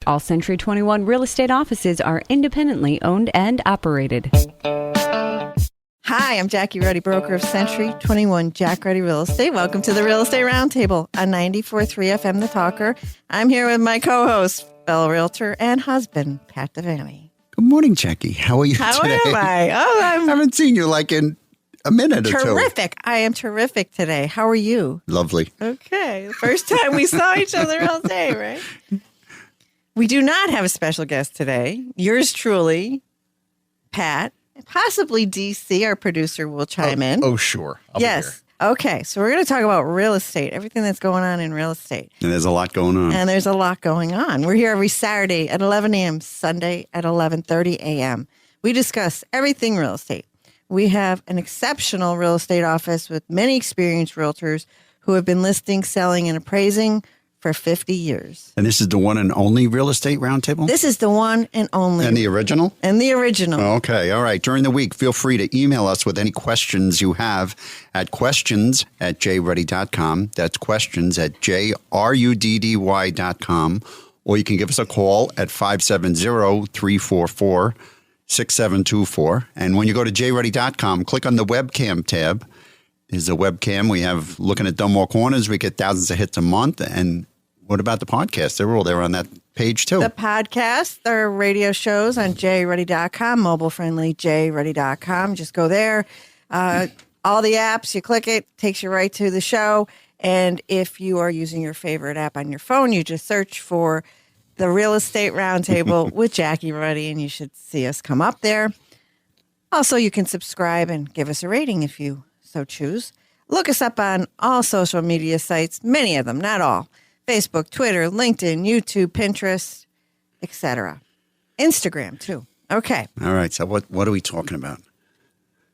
All Century 21 real estate offices are independently owned and operated. Hi, I'm Jackie Ruddy, broker of Century 21 Jack Ruddy Real Estate. Welcome to the Real Estate Roundtable on 94.3 FM The Talker. I'm here with my co-host, fellow realtor and husband, Pat Devaney. Good morning, Jackie. How are you today? How am I? Oh, I haven't seen you like in a minute or two. Terrific. I am terrific today. How are you? Lovely. Okay. First time we saw each other all day, right? We do not have a special guest today. Yours truly, Pat. Possibly DC, our producer, will chime in. Oh, sure. I'll be here. Okay. So we're going to talk about real estate, everything that's going on in real estate. And there's a lot going on. And there's a lot going on. We're here every Saturday at 11 a.m., Sunday at 11:30 a.m. We discuss everything real estate. We have an exceptional real estate office with many experienced realtors who have been listing, selling, and appraising for 50 years. And this is the one and only Real Estate Roundtable? This is the one and only. And the original? And the original. Okay. All right. During the week, feel free to email us with any questions you have at questions@jruddy.com. That's questions@jruddy.com. Or you can give us a call at 570-344-6724. And when you go to jruddy.com, click on the webcam tab. There's a webcam. We have looking at Dunmore Corners. We get thousands of hits a month. And what about the podcast? They're all there on that page, too. The podcast, their radio shows on jruddy.com, mobile-friendly jruddy.com. Just go there. All the apps, you click it, takes you right to the show. And if you are using your favorite app on your phone, you just search for the Real Estate Roundtable with Jackie Ruddy, and you should see us come up there. Also, you can subscribe and give us a rating if you so choose. Look us up on all social media sites, many of them, not all. Facebook, Twitter, LinkedIn, YouTube, Pinterest, etc. Instagram, too. Okay. All right. So what are we talking about?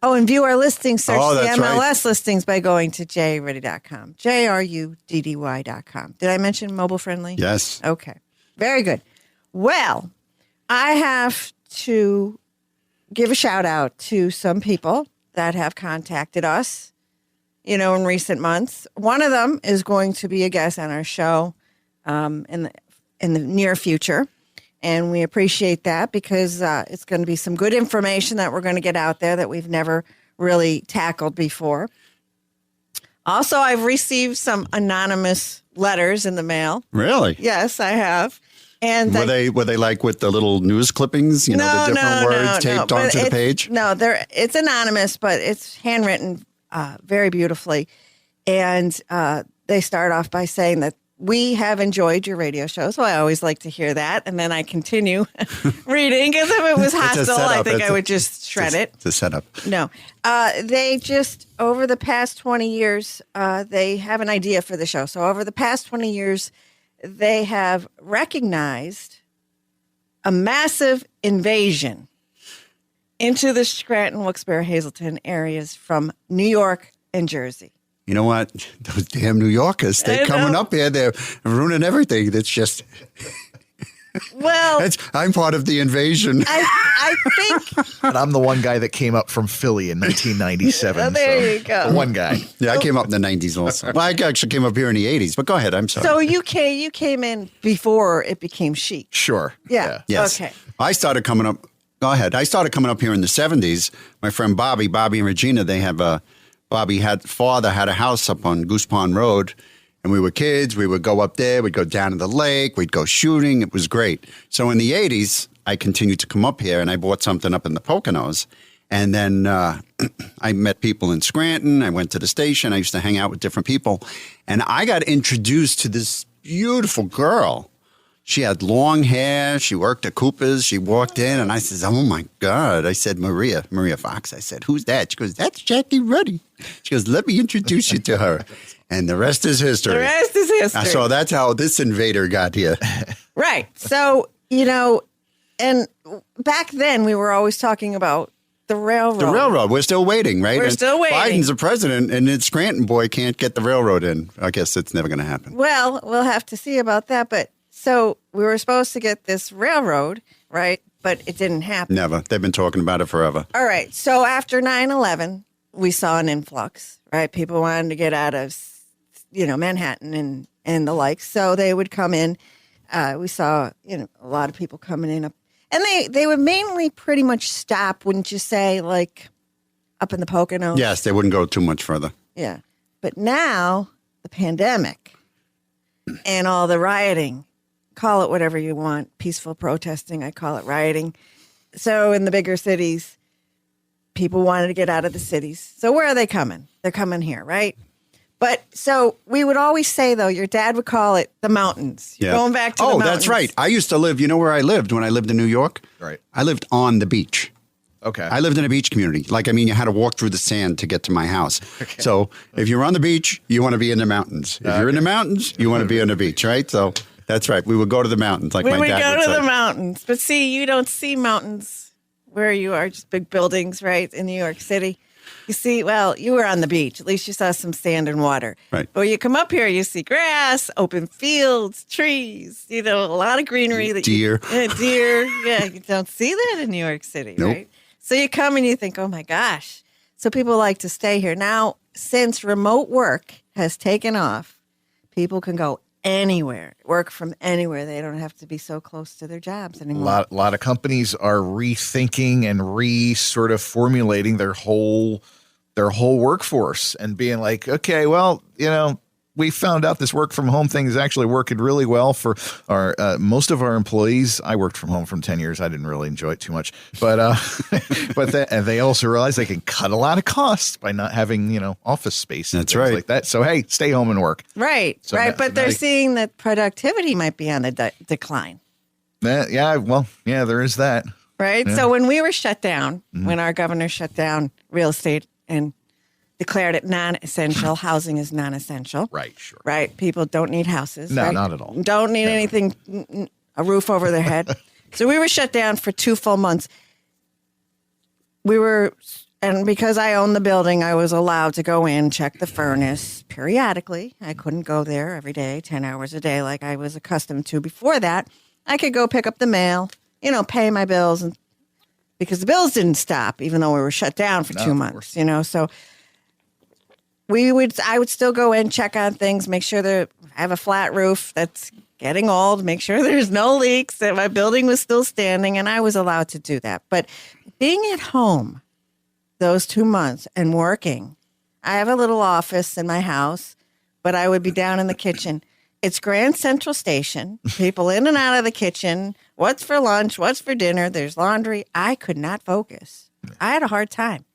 Oh, and view our listings. Search the that's MLS right. listings by going to jruddy.com. JRUDDY.com. Did I mention mobile friendly? Yes. Okay. Very good. Well, I have to give a shout out to some people that have contacted us, in recent months. One of them is going to be a guest on our show in the near future. And we appreciate that because it's going to be some good information that we're going to get out there that we've never really tackled before. Also, I've received some anonymous letters in the mail. Really? Yes, I have. And were they like with the little news clippings, the different words taped onto the page? No, it's anonymous, but it's handwritten very beautifully. And they start off by saying that we have enjoyed your radio show. So I always like to hear that. And then I continue reading because if it was hostile, I think I would just shred it. It's a setup. No. They just, over the past 20 years, they have an idea for the show. So over the past 20 years, they have recognized a massive invasion into the Scranton, Wilkes-Barre, Hazleton areas from New York and Jersey. You know what? Those damn New Yorkers, they're coming up here. They're ruining everything. That's just... Well... I'm part of the invasion. I think... And I'm the one guy that came up from Philly in 1997. There you go. One guy. Yeah, I came up in the 90s also. Well, I actually came up here in the 80s, but go ahead. I'm sorry. So you came in before it became chic. Sure. Yeah. Yes. Okay. I started coming up... Go ahead. I started coming up here in the 70s. My friend Bobby and Regina, they have... father had a house up on Goose Pond Road, and we were kids. We would go up there. We'd go down to the lake. We'd go shooting. It was great. So in the 80s, I continued to come up here, and I bought something up in the Poconos. And then I met people in Scranton. I went to the station. I used to hang out with different people. And I got introduced to this beautiful girl. She had long hair. She worked at Cooper's. She walked in, and I said, oh, my God. I said, Maria Fox. I said, who's that? She goes, that's Jackie Ruddy. She goes, let me introduce you to her. And the rest is history. The rest is history. So that's how this invader got here. Right. So, and back then we were always talking about the railroad. The railroad. We're still waiting, right? We're still waiting. Biden's the president, and the Scranton boy can't get the railroad in. I guess it's never going to happen. Well, we'll have to see about that. But so we were supposed to get this railroad, right? But it didn't happen. Never. They've been talking about it forever. All right. So after 9/11, we saw an influx, right? People wanted to get out of, Manhattan and the like. So they would come in We saw, a lot of people coming in up, and they would mainly pretty much stop, wouldn't you say, like up in the Poconos? Yes, they wouldn't go too much further. Yeah. But now the pandemic and all the rioting, call it whatever you want, peaceful protesting, I call it rioting. So in the bigger cities, people wanted to get out of the cities. So where are they coming? They're coming here, right? But so we would always say, though, your dad would call it the mountains. You're going back to the mountains. Oh, that's right. I used to live, you know where I lived when I lived in New York? Right. I lived on the beach. Okay. I lived in a beach community. You had to walk through the sand to get to my house. Okay. So if you're on the beach, you want to be in the mountains. If you're in the mountains, you want to be on the beach, right? So that's right. We would go to the mountains like my dad would say. We would go to the mountains. But see, you don't see mountains where you are, just big buildings, right, in New York City. You see, well, you were on the beach. At least you saw some sand and water. Right. But when you come up here, you see grass, open fields, trees, a lot of greenery. Deer. Deer. Yeah, you don't see that in New York City, nope. Right? So you come and you think, oh, my gosh. So people like to stay here. Now, since remote work has taken off, people can go anywhere, work from anywhere. They don't have to be so close to their jobs anymore. A lot of companies are rethinking and sort of formulating their whole workforce and being like, okay, well, we found out this work from home thing is actually working really well for our most of our employees. I worked from home for 10 years. I didn't really enjoy it too much, but and they also realize they can cut a lot of costs by not having office space. That's right, like that. So hey, stay home and work. Right, so right. But they're seeing that productivity might be on the decline. There is that. Right. Yeah. So when we were shut down, when our governor shut down real estate and declared it non-essential. Housing is non-essential. Right, sure. Right? People don't need houses. No, right? not at all. Don't need anything, a roof over their head. So we were shut down for 2 full months. And because I owned the building, I was allowed to go in, check the furnace periodically. I couldn't go there every day, 10 hours a day like I was accustomed to before that. I could go pick up the mail, pay my bills, and because the bills didn't stop, even though we were shut down for 2 months, so... I would still go in, check on things, make sure that I have a flat roof that's getting old, make sure there's no leaks, that my building was still standing, and I was allowed to do that. But being at home those 2 months and working, I have a little office in my house, but I would be down in the kitchen. It's Grand Central Station, people in and out of the kitchen, what's for lunch, what's for dinner, there's laundry. I could not focus. I had a hard time.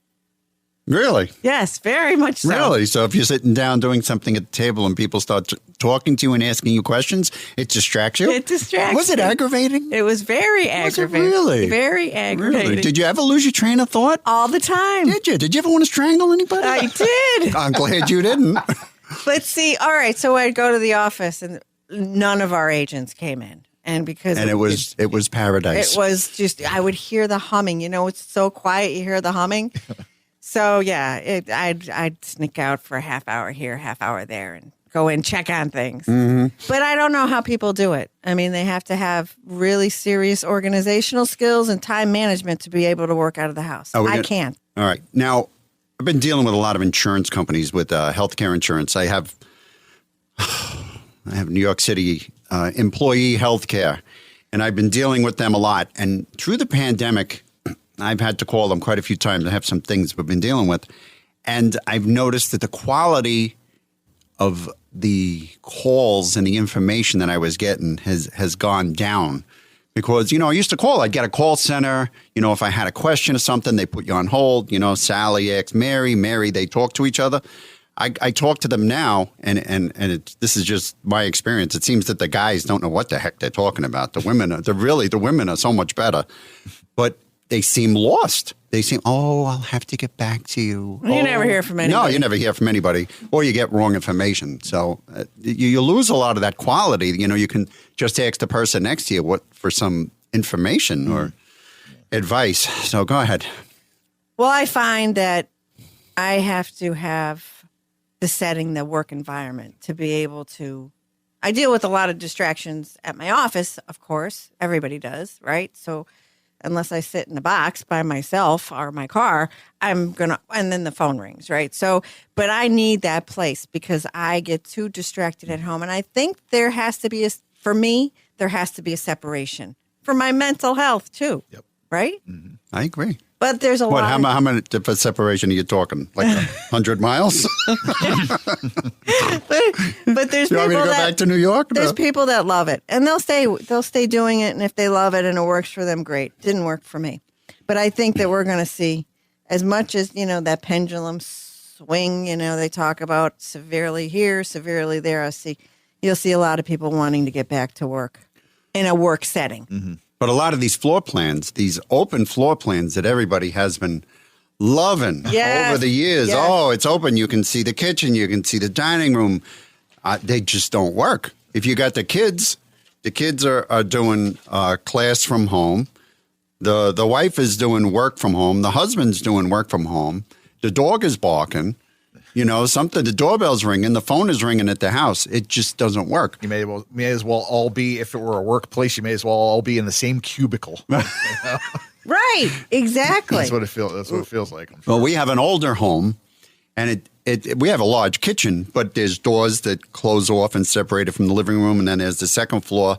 Really? Yes, very much so. Really? So if you're sitting down doing something at the table and people start talking to you and asking you questions, it distracts you? It distracts Was it aggravating? It was very aggravating. Was it really? Very aggravating. Really? Did you ever lose your train of thought? All the time. Did you? Did you ever want to strangle anybody? I did. I'm glad you didn't. But see, all right, so I'd go to the office and none of our agents came in. And it was paradise. It was just, I would hear the humming. It's so quiet, you hear the humming. So, yeah, I'd sneak out for a half hour here, half hour there, and go in, check on things. Mm-hmm. But I don't know how people do it. I mean, they have to have really serious organizational skills and time management to be able to work out of the house. I can't. All right. Now, I've been dealing with a lot of insurance companies with healthcare insurance. I have New York City employee healthcare, and I've been dealing with them a lot. And through the pandemic, I've had to call them quite a few times. I have some things we've been dealing with. And I've noticed that the quality of the calls and the information that I was getting has gone down. Because, I used to call. I'd get a call center. If I had a question or something, they put you on hold. Sally asks Mary, they talk to each other. I talk to them now, and this is just my experience. It seems that the guys don't know what the heck they're talking about. The women are so much better. But they seem lost. They seem, I'll have to get back to you. You never hear from anybody. No, you never hear from anybody. Or you get wrong information. So you lose a lot of that quality. You can just ask the person next to you for some information or advice. So go ahead. Well, I find that I have to have the setting, the work environment to be able to. I deal with a lot of distractions at my office, of course. Everybody does, right? So unless I sit in a box by myself or my car, and then the phone rings, right? So, but I need that place because I get too distracted at home. And I think there has to be, for me, there has to be a separation for my mental health too. Yep. Right? I agree. But there's a What? lot. How many for separation are you talking? Like 100 miles? But there's You want me to people go that back to New York? there's No. people that love it, and they'll stay doing it, and if they love it and it works for them, great. Didn't work for me, but I think that we're going to see as much as that pendulum swing. They talk about severely here, severely there. You'll see a lot of people wanting to get back to work in a work setting. Mm-hmm. But a lot of these floor plans, these open floor plans that everybody has been loving Yes. over the years. Yes. Oh, it's open. You can see the kitchen. You can see the dining room. They just don't work. If you got the kids are doing class from home. The wife is doing work from home. The husband's doing work from home. The dog is barking. The doorbell's ringing. The phone is ringing at the house. It just doesn't work. You may as well all be, if it were a workplace, you may as well all be in the same cubicle. Right? Exactly. That's what it feels like. I'm sure. Well, we have an older home, and we have a large kitchen, but there's doors that close off and separate it from the living room, and then there's the second floor,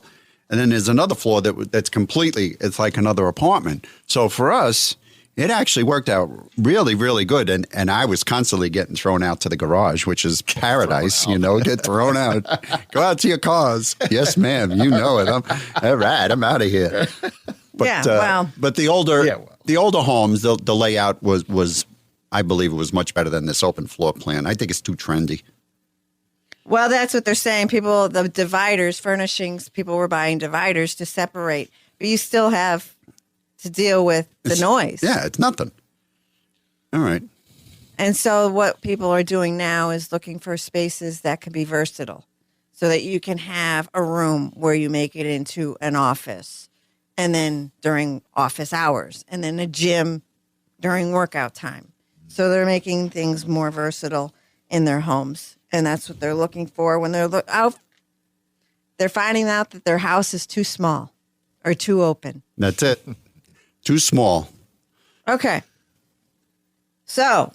and then there's another floor that's completely, it's like another apartment. So for us, it actually worked out really, really good, and I was constantly getting thrown out to the garage, which is paradise, get thrown out. Go out to your cars. Yes, ma'am, you know it. All right, I'm out of here. But, but the older homes, the layout was, I believe it was much better than this open floor plan. I think it's too trendy. Well, that's what they're saying. The dividers, furnishings, people were buying dividers to separate, but you still have to deal with the noise. Yeah, it's nothing. All right. And so what people are doing now is looking for spaces that can be versatile so that you can have a room where you make it into an office and then during office hours and then a gym during workout time. So they're making things more versatile in their homes. And that's what they're looking for when they're out. They're finding out that their house is too small or too open. That's it. Too small. Okay. So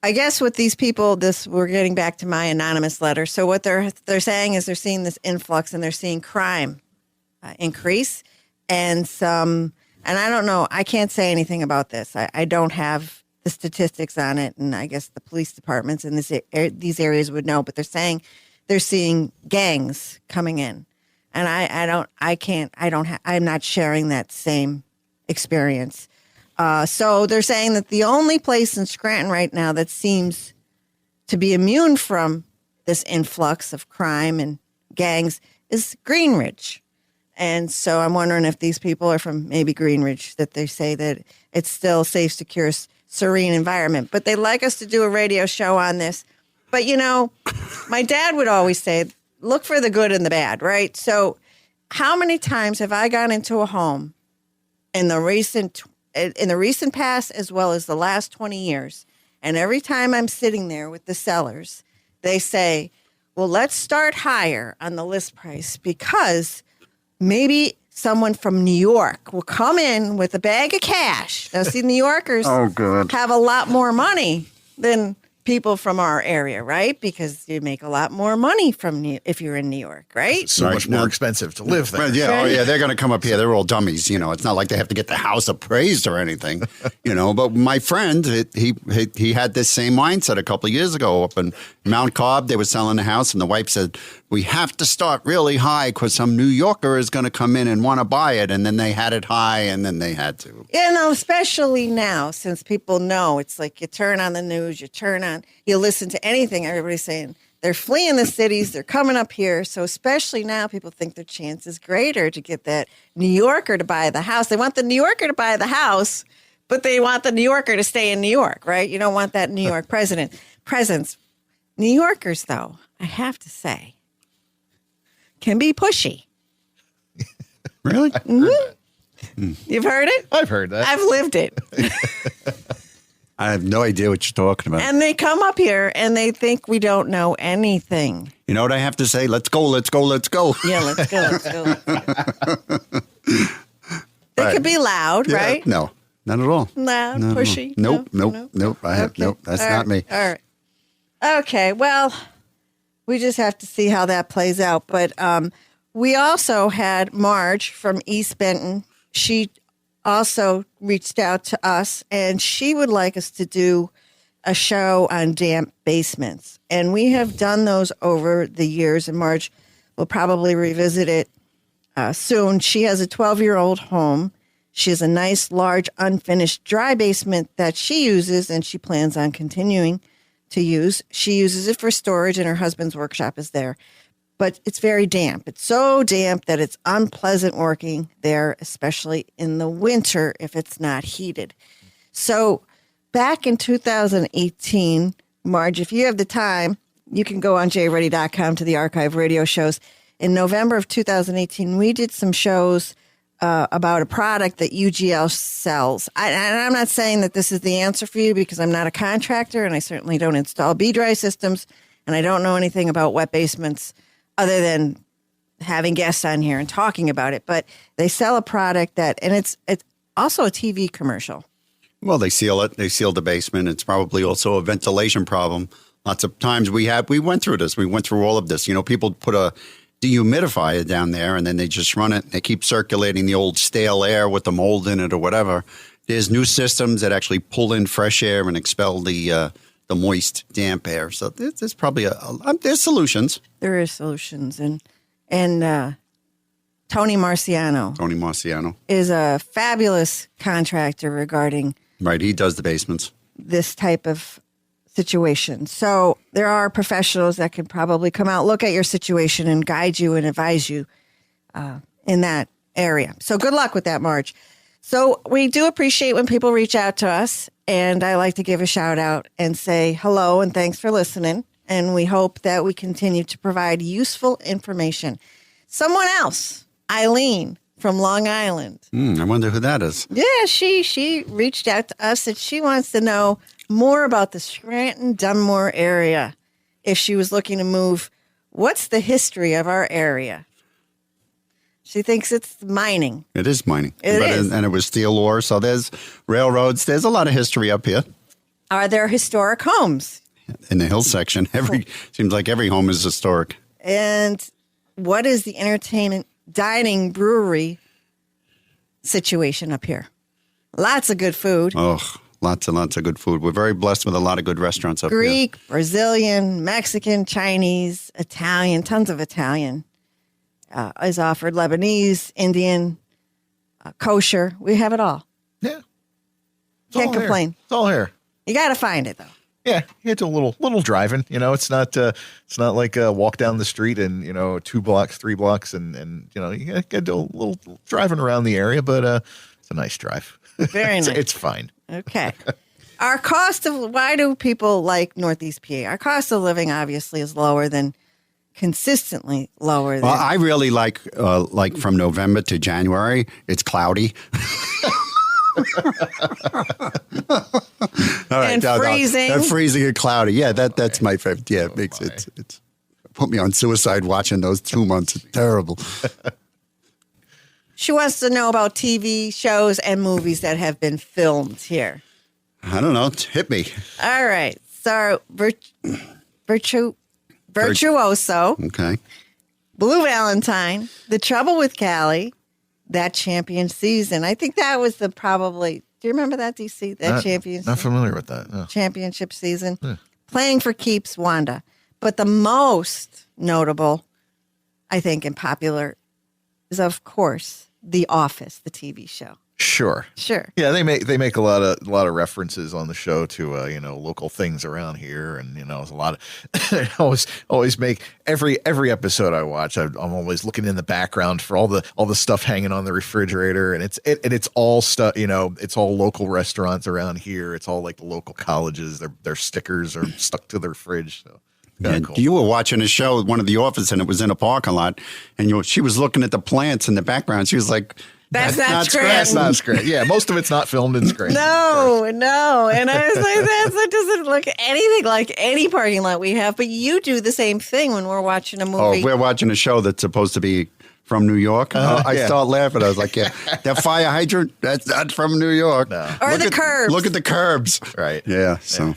I guess with these people, we're getting back to my anonymous letter. So what they're saying is they're seeing this influx and they're seeing crime increase and I don't know, I can't say anything about this. I don't have the statistics on it, and I guess the police departments in these areas would know, but they're saying they're seeing gangs coming in. And I'm not sharing that same experience. So they're saying that the only place in Scranton right now that seems to be immune from this influx of crime and gangs is Greenridge. And so I'm wondering if these people are from maybe Greenridge, that they say that it's still a safe, secure, serene environment. But they'd like us to do a radio show on this. But, my dad would always say, look for the good and the bad, right? So how many times have I gone into a home in the recent past as well as the last 20 years, and every time I'm sitting there with the sellers, they say, well, let's start higher on the list price because maybe someone from New York will come in with a bag of cash. Now, see, New Yorkers have a lot more money than people from our area, right? Because you make a lot more money if you're in New York, right? It's so much more expensive to live there. Well, yeah, they're going to come up here. They're all dummies. It's not like they have to get the house appraised or anything. But my friend, he had this same mindset a couple of years ago up in Mount Cobb. They were selling the house, and the wife said, "We have to start really high because some New Yorker is going to come in and want to buy it." And then they had it high, and then they had to. Especially now, since people know, it's like you turn on the news, you listen to anything, everybody's saying they're fleeing the cities, they're coming up here. So especially now, people think their chance is greater to get that New Yorker to buy the house. They want the New Yorker to buy the house, but they want the New Yorker to stay in New York, right? You don't want that New York presence. New Yorkers, though, I have to say, can be pushy. Really? Mm-hmm. You've heard it? I've heard that. I've lived it. I have no idea what you're talking about. And they come up here and they think we don't know anything. You know what I have to say? Let's go, let's go, let's go. Yeah, let's go, let's go. They could be loud, Yeah, right? No, not at all. Loud, Not at all. pushy. Nope. Okay. Nope. That's All not right. me. All right. Okay. Well, we just have to see how that plays out. But we also had Marge from East Benton. She also reached out to us, and she would like us to do a show on damp basements. And we have done those over the years, and Marge will probably revisit it soon. She has a 12-year-old home. She has a nice, large, unfinished dry basement that she uses, and she plans on continuing to use. She uses it for storage, and her husband's workshop is there. But it's very damp. It's so damp that it's unpleasant working there, especially in the winter if it's not heated. So back in 2018, Marge, if you have the time, you can go on jruddy.com to the archive radio shows. In November of 2018, we did some shows about a product that UGL sells. And I'm not saying that this is the answer for you because I'm not a contractor and I certainly don't install B-dry systems and I don't know anything about wet basements other than having guests on here and talking about it. But they sell a product that, and it's also a TV commercial. Well, they seal it. They seal the basement. It's probably also a ventilation problem. Lots of times we went through this. We went through all of this. You know, people put a dehumidifier down there and then they just run it. They keep circulating the old stale air with the mold in it or whatever. There's new systems that actually pull in fresh air and expel the moist, damp air. So there's probably there's solutions. There is solutions. And Tony Marciano is a fabulous contractor regarding Right, he does the basements. This type of situation. So there are professionals that can probably come out, look at your situation and guide you and advise you in that area. So good luck with that, Marge. So we do appreciate when people reach out to us, and I like to give a shout out and say hello and thanks for listening. And we hope that we continue to provide useful information. Someone else, Eileen from Long Island. I wonder who that is. Yeah, she reached out to us and she wants to know more about the Scranton, Dunmore area. If she was looking to move, what's the history of our area? She thinks it's mining. It is mining. It is. And it was steel ore, so there's railroads. There's a lot of history up here. Are there historic homes? In the hill section, seems like every home is historic. And what is the entertainment, dining, brewery situation up here? Lots of good food. Oh, lots and lots of good food. We're very blessed with a lot of good restaurants up here. Greek, Brazilian, Mexican, Chinese, Italian, tons of Italian is offered. Lebanese, Indian, kosher. We have it all. Yeah. Can't complain. It's all here. You got to find it, though. Yeah, it's a little driving. You know, it's not like a walk down the street and 2 blocks, 3 blocks, and you got to do a little driving around the area, but it's a nice drive. Very nice. It's fine. Okay. Why do people like Northeast PA? Our cost of living obviously is consistently lower than. Well, I really like from November to January, it's cloudy. All right, and freezing. And freezing and cloudy. Yeah, that's my favorite. Yeah, it makes it's put me on suicide watching those 2 months. It's terrible. She wants to know about TV shows and movies that have been filmed here. I don't know. Hit me. All right. So, Virtuoso. Okay. Blue Valentine. The Trouble with Callie. That champion season. I think that was do you remember that, DC? Not familiar with that. No. Championship season. Yeah. Playing for Keeps, Wanda. But the most notable, I think, and popular is, of course, The Office, the TV show. Sure. Yeah, they make a lot of references on the show to local things around here, and there's a lot of always make every episode I watch. I'm always looking in the background for all the stuff hanging on the refrigerator, and it's all stuff. It's all local restaurants around here. It's all like the local colleges. Their stickers are stuck to their fridge. So. And cool. You were watching a show, one of The Office, and it was in a parking lot, and she was looking at the plants in the background. She was like, That's not Scranton. That's not Scranton. Yeah, most of it's not filmed in Scranton. No. And I was like, that doesn't look anything like any parking lot we have. But you do the same thing when we're watching a movie. Oh, we're watching a show that's supposed to be from New York. I start laughing. I was like, yeah, that fire hydrant, that's not from New York. No. Or the curbs. Look at the curbs. Right. Yeah, so.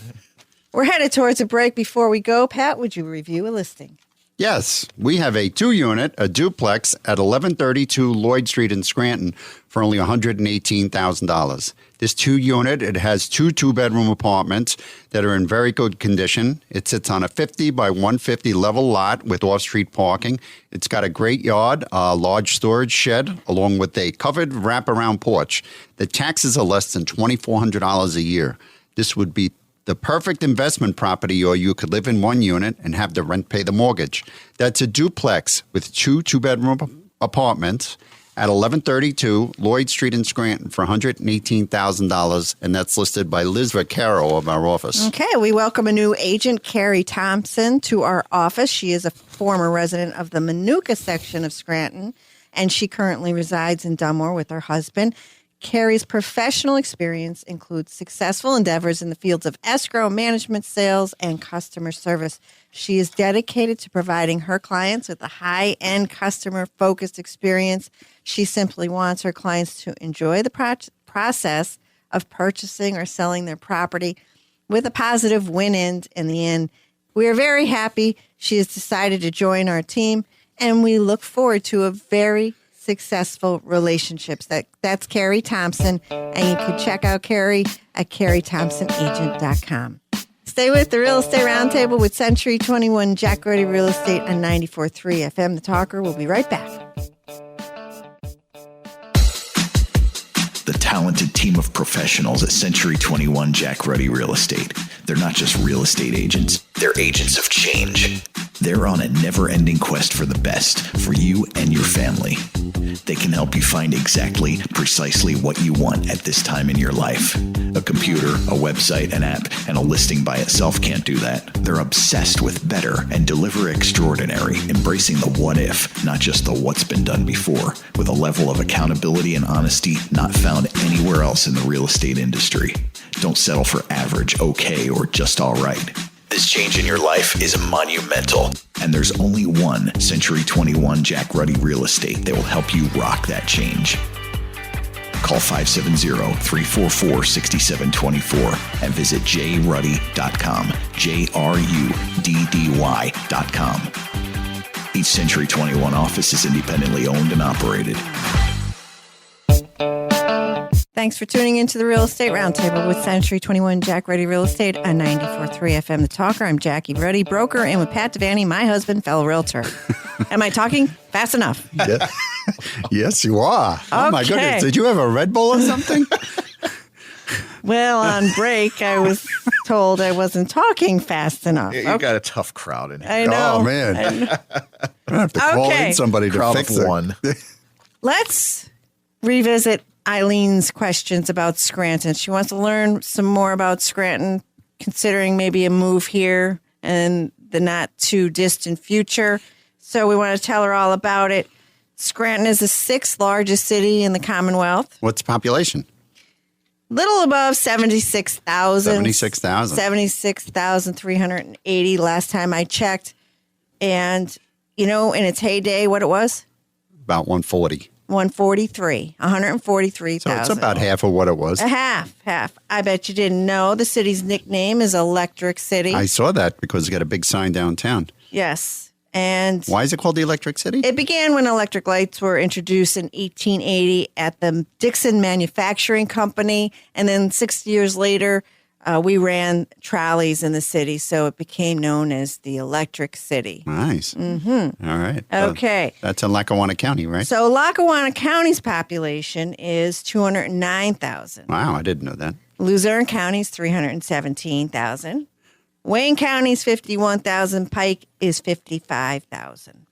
We're headed towards a break. Before we go, Pat, would you review a listing? Yes, we have a 2-unit, a duplex at 1132 Lloyd Street in Scranton for only $118,000. This 2-unit, it has 2 2-bedroom apartments that are in very good condition. It sits on a 50 by 150 level lot with off-street parking. It's got a great yard, a large storage shed, along with a covered wraparound porch. The taxes are less than $2,400 a year. This would be the perfect investment property, or you could live in 1 unit and have the rent pay the mortgage. That's a duplex with 2 2-bedroom apartments at 1132 Lloyd Street in Scranton for $118,000, and that's listed by Liz Vaccaro of our office. Okay, we welcome a new agent, Carrie Thompson, to our office. She is a former resident of the Manuka section of Scranton, and she currently resides in Dunmore with her husband. Carrie's professional experience includes successful endeavors in the fields of escrow, management, sales, and customer service. She is dedicated to providing her clients with a high-end customer-focused experience. She simply wants her clients to enjoy the process of purchasing or selling their property with a positive win-end in the end. We are very happy she has decided to join our team, and we look forward to a very successful relationships. That's Carrie Thompson, and you can check out Carrie at carriethompsonagent.com. Stay with the Real Estate Roundtable with Century 21 Jack Ruddy Real Estate on 94.3 FM. The Talker. We'll be right back. The talented team of professionals at Century 21 Jack Ruddy Real Estate. They're not just real estate agents, they're agents of change. They're on a never-ending quest for the best for you and your family. They can help you find precisely what you want at this time in your life. A computer, a website, an app, and a listing by itself can't do that. They're obsessed with better and deliver extraordinary, embracing the what if, not just the what's been done before, with a level of accountability and honesty not found anywhere else in the real estate industry. Don't settle for average, okay, or just all right. This change in your life is monumental, and there's only one Century 21 Jack Ruddy Real Estate that will help you rock that change. Call 570-344-6724 and visit jruddy.com, JRUDDY.com. Each Century 21 office is independently owned and operated. Thanks for tuning into the Real Estate Roundtable with Century 21 Jack Ruddy Real Estate on 94.3 FM. The Talker. I'm Jackie Ruddy, broker, and with Pat Devaney, my husband, fellow realtor. Am I talking fast enough? Yeah. Yes, you are. Oh, my goodness. Did you have a Red Bull or something? Well, on break, I was told I wasn't talking fast enough. You got a tough crowd in here. I know. Oh, man. I have to call in somebody to fix it. One. Let's revisit Eileen's questions about Scranton. She wants to learn some more about Scranton, considering maybe a move here in the not too distant future. So we want to tell her all about it. Scranton is the 6th largest city in the Commonwealth. What's the population? Little above 76,000. 76,000. 76,380 last time I checked. And, you know, in its heyday, what it was? About 140. 143,000. So it's about half of what it was. Half. I bet you didn't know the city's nickname is Electric City. I saw that because it's got a big sign downtown. Yes. And why is it called the Electric City? It began when electric lights were introduced in 1880 at the Dixon Manufacturing Company. And then 6 years later, we ran trolleys in the city, so it became known as the Electric City. Nice. Mm-hmm. All right. Okay. That's in Lackawanna County, right? So Lackawanna County's population is 209,000. Wow, I didn't know that. Luzerne County's 317,000. Wayne County's 51,000. Pike is 55,000.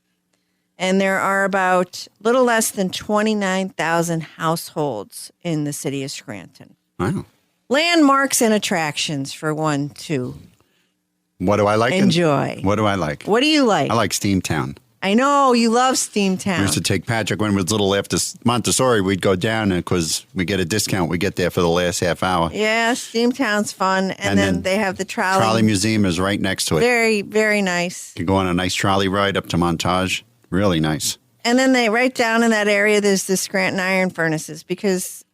And there are about little less than 29,000 households in the city of Scranton. Wow. Landmarks and attractions for one to What do I like? enjoy. What do I like? What do you like? I like Steamtown. I know you love Steamtown. We used to take Patrick when he was little after Montessori. We'd go down because we get a discount. We get there for the last half hour. Yeah, Steamtown's fun. And then they have the trolley. Trolley Museum is right next to it. Very, very nice. You can go on a nice trolley ride up to Montage. Really nice. And then right down in that area, there's the Scranton Iron Furnaces because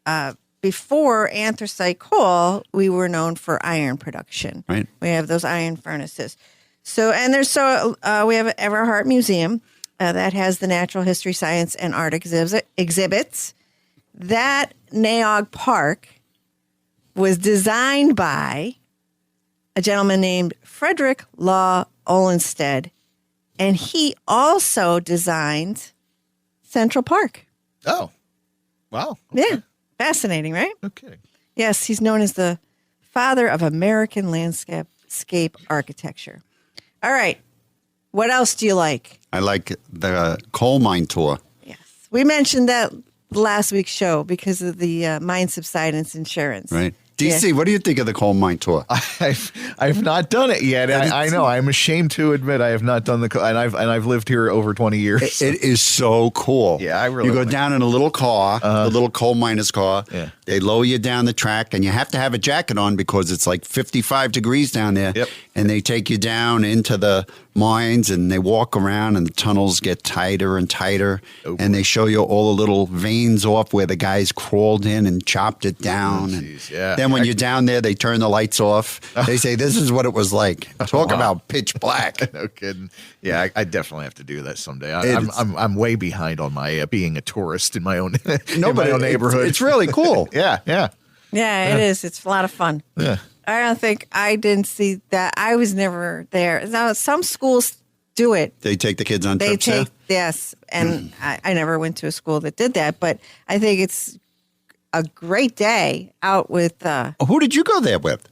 before anthracite coal, we were known for iron production. Right. We have those iron furnaces. So, and we have an Everhart Museum that has the natural history, science, and art exhibits. That Naog Park was designed by a gentleman named Frederick Law Olenstead, and he also designed Central Park. Oh, wow. Yeah, fascinating, right? No kidding. Yes, he's known as the father of American landscape architecture. All right, what else do you like? I like the coal mine tour. Yes, we mentioned that last week's show because of the mine subsidence insurance. Right. DC, what do you think of the coal mine tour? I've not done it yet. I know. I'm ashamed to admit I have not done and I've lived here over 20 years. It is so cool. Yeah, I really You go like down in a little car, a little coal miner's car. Yeah. They lower you down the track, and you have to have a jacket on because it's like 55 degrees down there. Yep. And they take you down into the mines, and they walk around, and the tunnels get tighter and tighter. Oh, and they show you all the little veins off where the guys crawled in and chopped it down. And geez, yeah. then when you're down there, they turn the lights off. They say, this is what it was like. Talk Wow. about pitch black. No kidding. Yeah, I definitely have to do that someday. I'm way behind on my being a tourist in my own neighborhood. It's really cool. Yeah. Yeah, it is. It's a lot of fun. Yeah. I didn't see that. I was never there. Now, some schools do it. They take the kids on They trips. Yeah? take, yes. And I never went to a school that did that, but I think it's a great day out with Who did you go there with?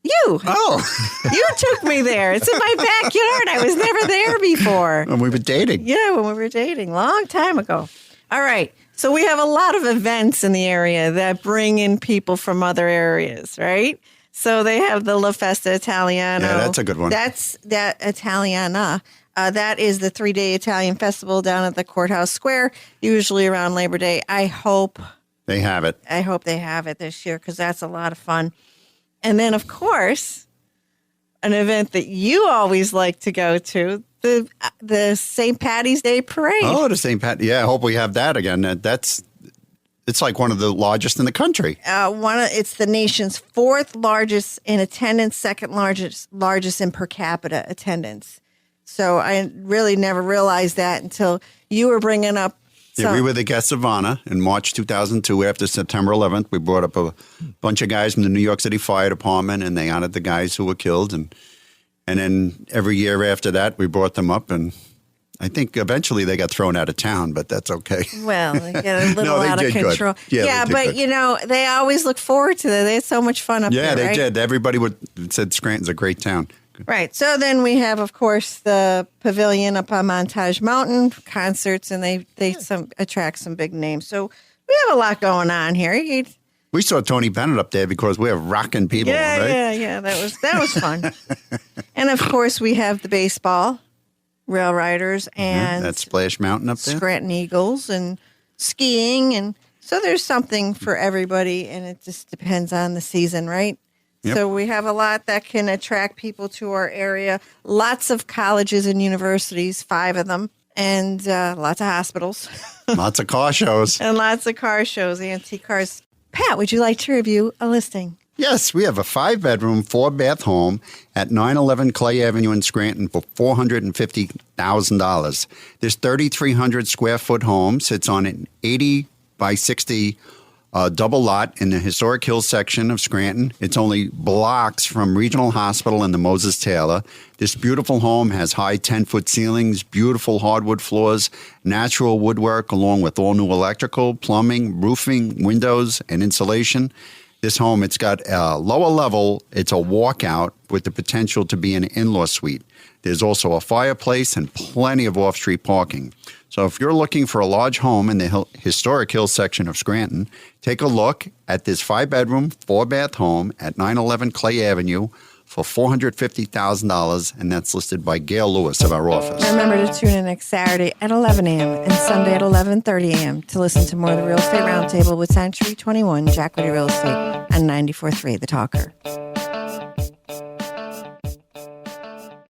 you. Oh, You took me there. It's in my backyard. I was never there before. when we were dating. Yeah, when we were dating, long time ago. All right. So we have a lot of events in the area that bring in people from other areas, right? So they have the La Festa Italiano. Yeah, that's a good one. That's that Italiana. That is the 3-day Italian festival down at the Courthouse Square, usually around Labor Day. I hope They have it. they have it this year because that's a lot of fun. And then, of course, an event that you always like to go to, the St. Patty's Day Parade. Oh, the St. Pat. Yeah, I hope we have that again. It's like one of the largest in the country. It's the nation's fourth largest in attendance, second largest in per capita attendance. So I really never realized that until you were bringing up. Yeah, we were the guests of honor in March 2002 after September 11th. We brought up a bunch of guys from the New York City Fire Department, and they honored the guys who were killed. And then every year after that, we brought them up, and I think eventually they got thrown out of town, but that's okay. Well, they get a little they out of did good. control. Yeah, they did but good. they always look forward to that. They had so much fun up there. Yeah, they right? did. Everybody said Scranton's a great town. Right. So then we have, of course, the pavilion up on Montage Mountain, concerts, and they attract some big names. So we have a lot going on here. We saw Tony Bennett up there because we're rocking people, right? Yeah. That was fun. And of course, we have the baseball, Rail Riders, and That Splash Mountain up there. Scranton Eagles, and skiing, and so there's something for everybody, and it just depends on the season, right? Yep. So we have a lot that can attract people to our area. Lots of colleges and universities, 5 of them, and lots of hospitals. Lots of car shows. And lots of car shows, antique cars. Pat, would you like to review a listing? Yes, we have a 5-bedroom, 4-bath home at 911 Clay Avenue in Scranton for $450,000. This 3,300 square foot home sits on an 80 by 60 double lot in the historic Hills section of Scranton. It's only blocks from Regional Hospital and the Moses Taylor. This beautiful home has high 10-foot ceilings, beautiful hardwood floors, natural woodwork, along with all new electrical, plumbing, roofing, windows, and insulation. This home, it's got a lower level. It's a walkout with the potential to be an in-law suite. There's also a fireplace and plenty of off-street parking. So if you're looking for a large home in the historic Hills section of Scranton, take a look at this 5-bedroom, 4-bath home at 911 Clay Avenue for $450,000, and that's listed by Gail Lewis of our office. Remember to tune in next Saturday at 11 a.m. and Sunday at 11:30 a.m. to listen to more of the Real Estate Roundtable with Century 21 Jack Ruddy Real Estate on 94.3 The Talker.